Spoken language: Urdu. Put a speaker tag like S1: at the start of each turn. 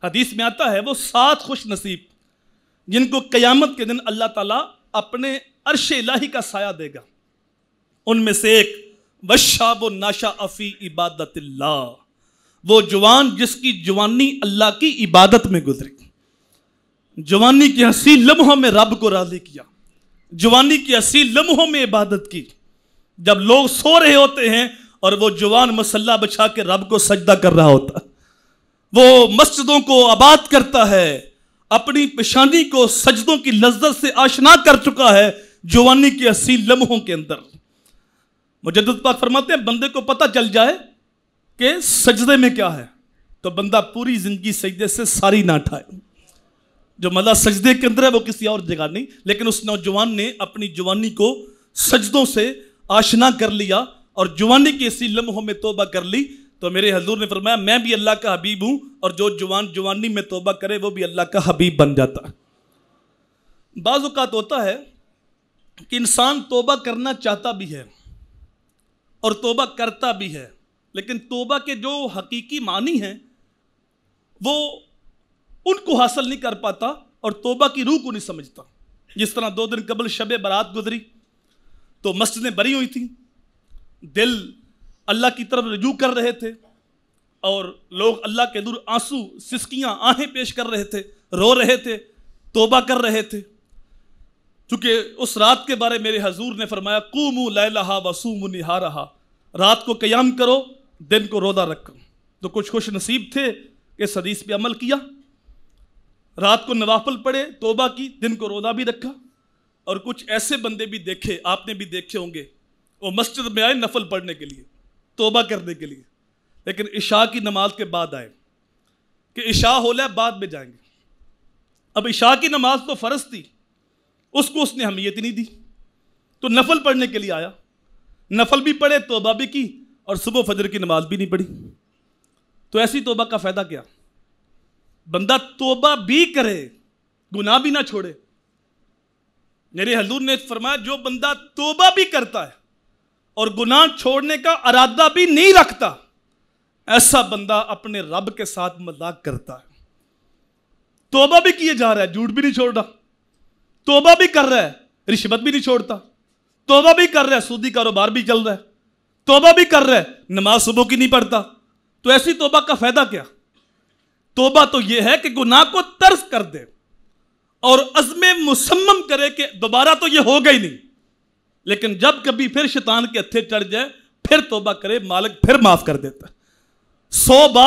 S1: حدیث میں آتا ہے وہ 7 خوش نصیب جن کو قیامت کے دن اللہ تعالیٰ اپنے عرش الہی کا سایہ دے گا. ان میں سے ایک وَالشَّابُ نَشَأَ فِي عِبَادَةِ اللَّهِ، وہ جوان جس کی جوانی اللہ کی عبادت میں گزری، جوانی کے حسین لمحوں میں رب کو راضی کیا، جوانی کے حسین لمحوں میں عبادت کی. جب لوگ سو رہے ہوتے ہیں اور وہ جوان مصلی بچھا کے رب کو سجدہ کر رہا ہوتا، وہ مسجدوں کو آباد کرتا ہے، اپنی پیشانی کو سجدوں کی لذت سے آشنا کر چکا ہے جوانی کے حسین لمحوں کے اندر. مجدد پاک فرماتے ہیں بندے کو پتہ چل جائے کہ سجدے میں کیا ہے تو بندہ پوری زندگی سجدے سے ساری نہ اٹھائے. جو مزہ سجدے کے اندر ہے وہ کسی اور جگہ نہیں، لیکن اس نوجوان نے اپنی جوانی کو سجدوں سے آشنا کر لیا اور جوانی کے اسی لمحوں میں توبہ کر لی. تو میرے حضور نے فرمایا میں بھی اللہ کا حبیب ہوں، اور جو جوان جوانی میں توبہ کرے وہ بھی اللہ کا حبیب بن جاتا ہے. بعض اوقات ہوتا ہے کہ انسان توبہ کرنا چاہتا بھی ہے اور توبہ کرتا بھی ہے، لیکن توبہ کے جو حقیقی معنی ہیں وہ ان کو حاصل نہیں کر پاتا اور توبہ کی روح کو نہیں سمجھتا. جس طرح 2 دن قبل شب برات گزری تو مسجدیں بری ہوئی تھیں، دل اللہ کی طرف رجوع کر رہے تھے اور لوگ اللہ کے دور آنسو سسکیاں آہیں پیش کر رہے تھے، رو رہے تھے، توبہ کر رہے تھے. چونکہ اس رات کے بارے میرے حضور نے فرمایا قوموا لیلہا وصوموا نہارہا، رات کو قیام کرو دن کو روزہ رکھو. تو کچھ خوش نصیب تھے کہ اس حدیث پہ عمل کیا، رات کو نوافل پڑھے، توبہ کی، دن کو روزہ بھی رکھا. اور کچھ ایسے بندے بھی دیکھے، آپ نے بھی دیکھے ہوں گے، وہ مسجد میں آئے نفل پڑھنے کے لیے، توبہ کرنے کے لیے، لیکن عشاء کی نماز کے بعد آئے کہ عشاء ہو لے بعد میں جائیں گے. اب عشاء کی نماز تو فرض تھی، اس کو اس نے اہمیت نہیں دی، تو نفل پڑھنے کے لیے آیا، نفل بھی پڑھے، توبہ بھی کی، اور صبح فجر کی نماز بھی نہیں پڑھی. تو ایسی توبہ کا فائدہ کیا؟ بندہ توبہ بھی کرے، گناہ بھی نہ چھوڑے. میرے حضور نے فرمایا جو بندہ توبہ بھی کرتا ہے اور گناہ چھوڑنے کا ارادہ بھی نہیں رکھتا، ایسا بندہ اپنے رب کے ساتھ مذاق کرتا ہے. توبہ بھی کیے جا رہا ہے، جھوٹ بھی نہیں چھوڑ رہا، توبہ بھی کر رہا ہے، رشوت بھی نہیں چھوڑتا، توبہ بھی کر رہا ہے، سودی کاروبار بھی چل رہا ہے، توبہ بھی کر رہا ہے، نماز صبح کی نہیں پڑھتا. تو ایسی توبہ کا فائدہ کیا؟ توبہ تو یہ ہے کہ گناہ کو ترک کر دے اور عزم مصمم کرے کہ دوبارہ تو یہ ہوگا ہی نہیں، لیکن جب کبھی پھر شیطان کے ہتھے چڑھ جائے پھر توبہ کرے، مالک پھر معاف کر دیتا ہے. 100 بار